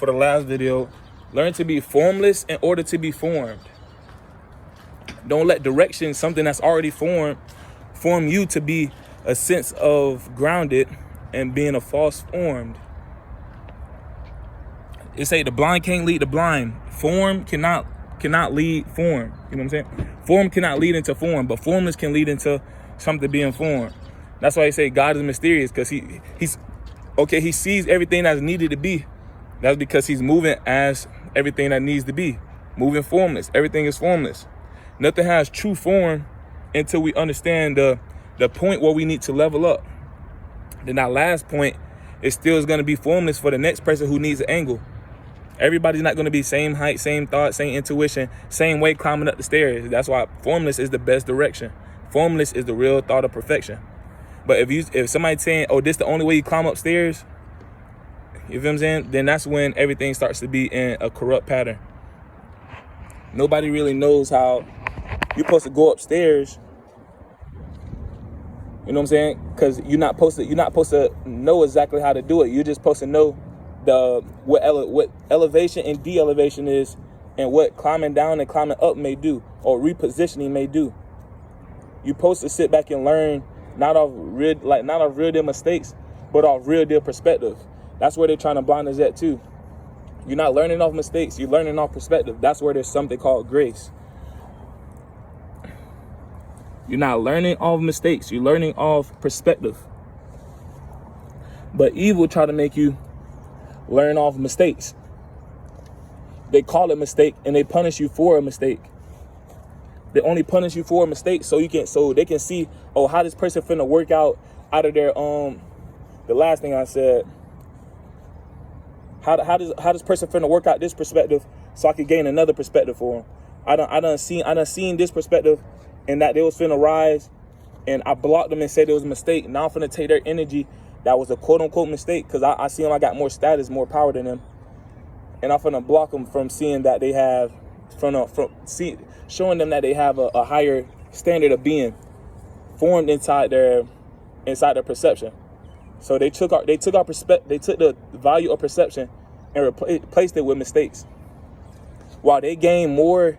for the last video, learn to be formless in order to be formed. Don't let direction, something that's already formed, form you to be a sense of grounded and being a false formed. It say the blind can't lead the blind. Form cannot lead form. You know what I'm saying? Form cannot lead into form, but formless can lead into something being formed. That's why I say God is mysterious, because he sees everything that's needed to be. That's because he's moving as everything that needs to be. Moving formless. Everything is formless. Nothing has true form until we understand the point where we need to level up. Then that last point, it still is going to be formless for the next person who needs an angle. Everybody's not going to be same height, same thought, same intuition, same way climbing up the stairs. That's why formless is the best direction. Formless is the real thought of perfection. But if somebody's saying, oh, this the only way you climb upstairs, you feel what I'm saying? Then that's when everything starts to be in a corrupt pattern. Nobody really knows how you're supposed to go upstairs. You know what I'm saying? Because you're not supposed to know exactly how to do it. You're just supposed to know what elevation and de-elevation is, and what climbing down and climbing up may do, or repositioning may do. You're supposed to sit back and learn, not off real deal mistakes, but off real deal perspective. That's where they're trying to blind us at too. You're not learning off mistakes, you're learning off perspective. That's where there's something called grace. You're not learning off mistakes, you're learning off perspective. But evil try to make you learn off mistakes. They call it mistake and they punish you for a mistake. They only punish you for a mistake so they can see, oh, how this person finna work out of their the last thing I said. How does person finna work out this perspective so I could gain another perspective for them? I done seen this perspective, and that they was finna rise, and I blocked them and said it was a mistake. Now I'm finna take their energy that was a quote unquote mistake, because I see them, I got more status, more power than them, and I'm finna block them from seeing that they have, showing them that they have a higher standard of being formed inside their perception. So they took the value of perception and replaced it with mistakes. While they gain more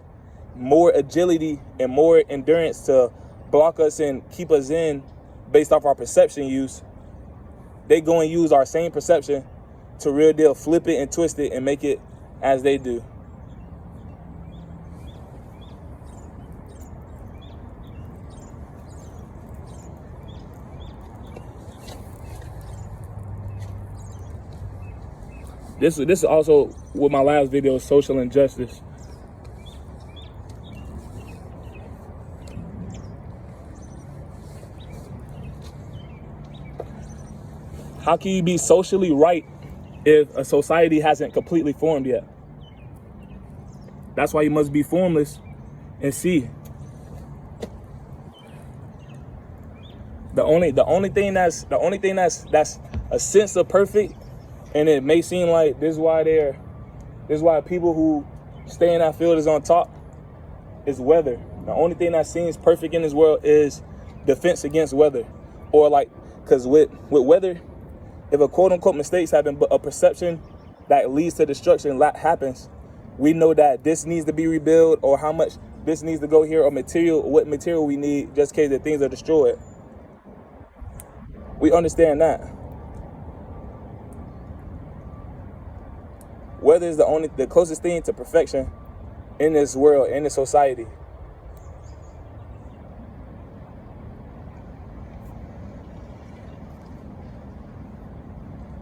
agility and more endurance to block us and keep us in based off our perception use, they go and use our same perception to real deal flip it and twist it and make it as they do. This is also with my last video, social injustice. How can you be socially right if a society hasn't completely formed yet? That's why you must be formless and see. The only thing that's a sense of perfect, and it may seem like this is why people who stay in that field is on top, is weather. The only thing that seems perfect in this world is defense against weather. Or because with weather, if a quote unquote mistakes happen, but a perception that leads to destruction happens, we know that this needs to be rebuilt, or how much this needs to go here, or what material we need just in case that things are destroyed. We understand that. Weather is the closest thing to perfection in this world, in this society.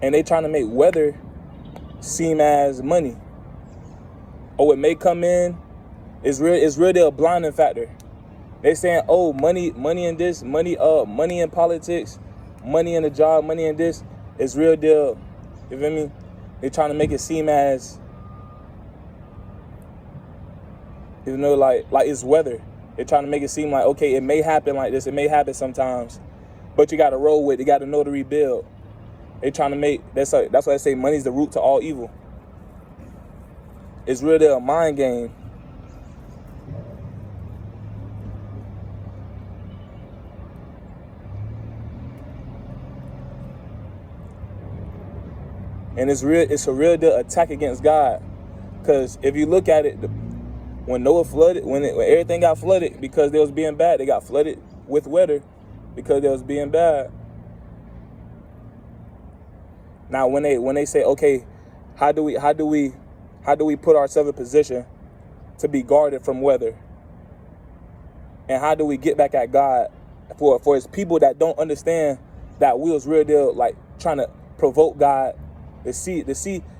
And they trying to make weather seem as money. Or it may come in, it's really a blinding factor. They saying, oh, money in this, money in politics, money in the job, money in this, it's real deal. You feel me? They're trying to make it seem as, like it's weather. They're trying to make it seem like, okay, it may happen like this, it may happen sometimes, but you got to roll with it. You got to know to rebuild. They're trying to make, that's why I say money's the root to all evil. It's really a mind game. And it's a real deal attack against God. Because if you look at it, when Noah flooded, when everything got flooded because they was being bad, they got flooded with weather because they was being bad. Now when they say, okay, how do we put ourselves in position to be guarded from weather? And how do we get back at God for his people that don't understand that we was real deal, like trying to provoke God to see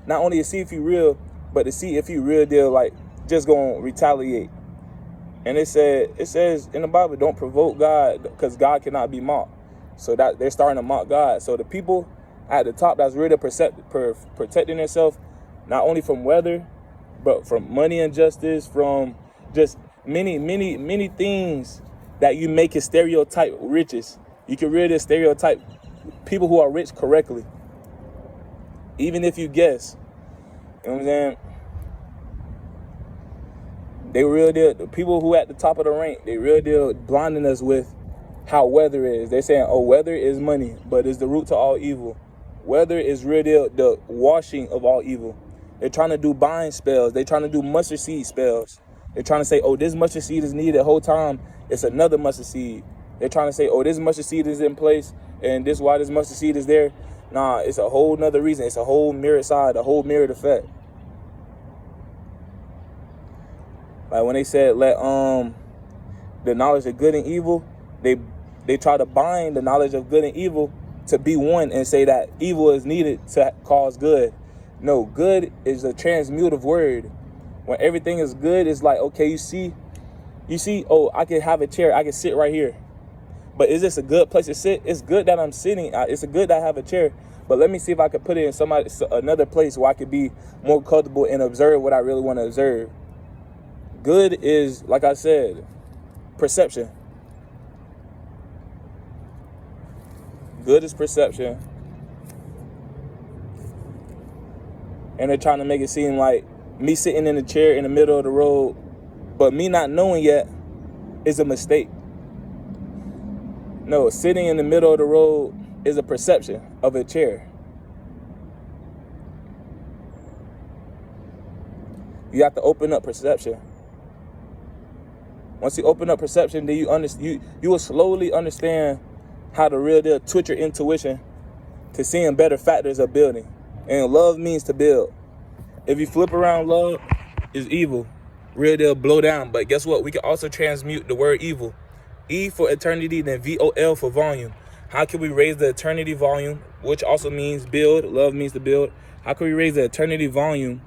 not only to see if he real, but to see if he real deal, like just gonna retaliate. And it says in the Bible, don't provoke God because God cannot be mocked. So that they're starting to mock God. So the people at the top that's really protecting themselves, not only from weather, but from money injustice, from just many things that you make it stereotype riches. You can really stereotype people who are rich correctly, even if you guess. You know what I'm saying? They real deal, the people who at the top of the rank, they real deal blinding us with how weather is. They're saying, oh, weather is money, but it's the root to all evil. Weather is real deal the washing of all evil. They're trying to do bind spells. They're trying to do mustard seed spells. They're trying to say, oh, this mustard seed is needed the whole time. It's another mustard seed. They're trying to say, oh, this mustard seed is in place, and this why this mustard seed is there. Nah, it's a whole nother reason. It's a whole mirror side, a whole mirrored effect. Like when they said let the knowledge of good and evil, they try to bind the knowledge of good and evil to be one and say that evil is needed to cause good. No, good is a transmutative word. When everything is good, it's like, okay, you see, oh, I can have a chair, I can sit right here. But is this a good place to sit? It's good that I'm sitting. It's a good that I have a chair. But let me see if I could put it in another place where I could be more comfortable and observe what I really want to observe. Good is, like I said, perception. Good is perception. And they're trying to make it seem like me sitting in a chair in the middle of the road, but me not knowing yet is a mistake. No, sitting in the middle of the road is a perception of a chair. You have to open up perception. Once you open up perception, then you will slowly understand how to real deal twitch your intuition to seeing better factors of building. And love means to build. If you flip around, love is evil. Real deal blow down. But guess what? We can also transmute the word evil. E for eternity, then VOL for volume. How can we raise the eternity volume, which also means build? Love means to build. How can we raise the eternity volume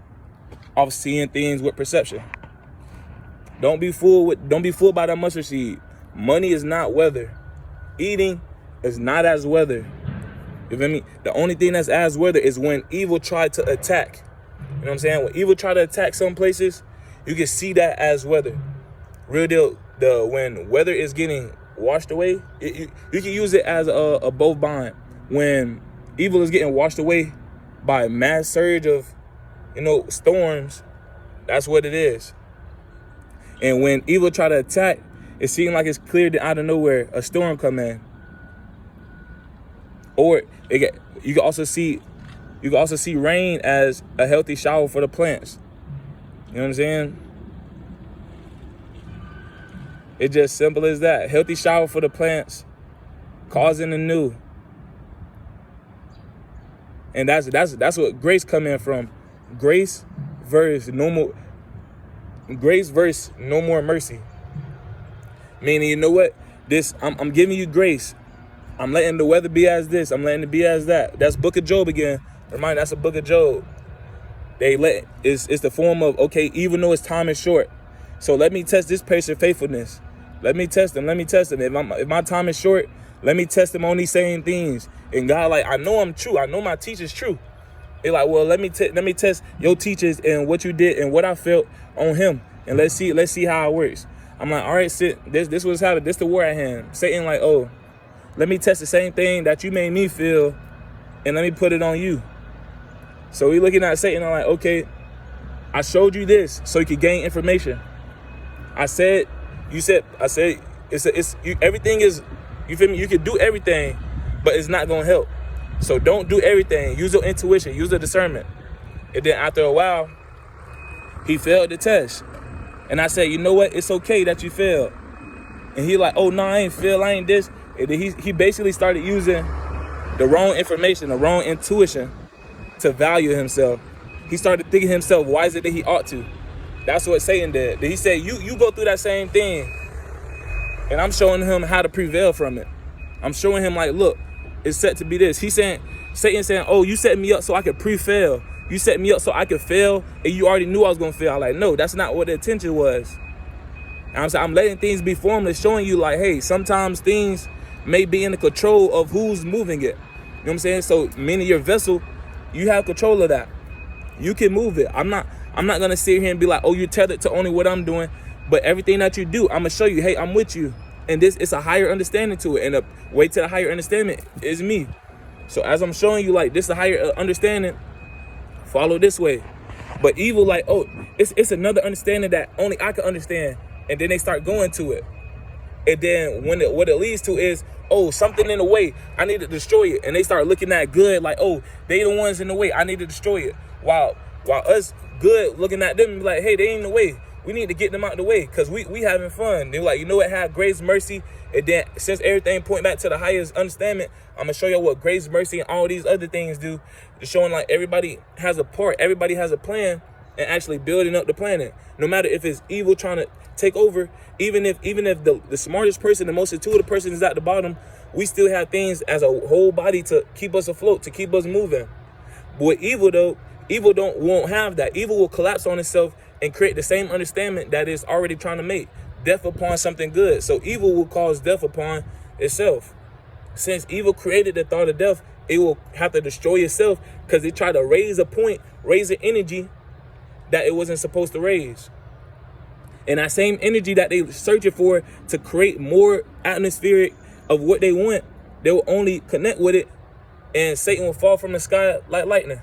of seeing things with perception? Don't be fooled by that mustard seed. Money is not weather. Eating is not as weather. You feel me? The only thing that's as weather is when evil tried to attack. You know what I'm saying? When evil tried to attack some places, you can see that as weather. Real deal, when weather is getting washed away, you can use it as a both bind. When evil is getting washed away by a mass surge of, storms, that's what it is. And when evil try to attack, it seems like it's cleared out of nowhere, a storm come in. Or you can also see rain as a healthy shower for the plants. You know what I'm saying? It's just simple as that. Healthy shower for the plants, causing the new. And that's what grace come in from. Grace versus no more mercy. Meaning, you know what? I'm giving you grace. I'm letting the weather be as this. I'm letting it be as that. That's Book of Job again. Remind, that's a Book of Job. It's the form of, okay, even though its time is short, so let me test this patient faithfulness. Let me test him. If my time is short, let me test him on these same things. And God, like, I know I'm true. I know my teacher's true. They're like, well, let me test your teachers and what you did and what I felt on him, and let's see how it works. I'm like, all right, this was happening. This the war at hand. Satan like, oh, let me test the same thing that you made me feel, and let me put it on you. So we looking at Satan. I'm like, okay, I showed you this so you could gain information. Everything is, you feel me? You can do everything, but it's not gonna help. So don't do everything. Use your intuition. Use your discernment. And then after a while, he failed the test. And I said, you know what? It's okay that you failed. And he like, oh, no, I ain't fail. I ain't this. And then he basically started using the wrong information, the wrong intuition to value himself. He started thinking himself wiser than he ought to. That's what Satan did. He said, you go through that same thing. And I'm showing him how to prevail from it. I'm showing him like, look, it's set to be this. Satan saying, oh, you set me up so I could pre-fail. You set me up so I could fail, and you already knew I was going to fail. I'm like, no, that's not what the intention was. And I'm letting things be formless, showing you like, hey, sometimes things may be in the control of who's moving it. You know what I'm saying? So meaning your vessel, you have control of that. You can move it. I'm not going to sit here and be like, oh, you're tethered to only what I'm doing. But everything that you do, I'm going to show you, hey, I'm with you. And it's a higher understanding to it. And the way to the higher understanding is me. So as I'm showing you, like, this is a higher understanding, follow this way. But evil, like, oh, it's another understanding that only I can understand. And then they start going to it. And then what it leads to is, oh, something in the way, I need to destroy it. And they start looking at good like, oh, they the ones in the way, I need to destroy it. While us good looking at them like, hey, they ain't in the way. We need to get them out of the way because we having fun. They're like, you know what, have grace, mercy. And then since everything point back to the highest understanding, I'm going to show you what grace, mercy, and all these other things do. Just showing like everybody has a part. Everybody has a plan and actually building up the planet. No matter if it's evil trying to take over, even if the smartest person, the most intuitive person is at the bottom, we still have things as a whole body to keep us afloat, to keep us moving. But with evil, though, evil won't have that. Evil will collapse on itself and create the same understanding that it's already trying to make. Death upon something good. So evil will cause death upon itself. Since evil created the thought of death, it will have to destroy itself because it tried to raise an energy that it wasn't supposed to raise. And that same energy that they searching for to create more atmospheric of what they want, they will only connect with it and Satan will fall from the sky like lightning.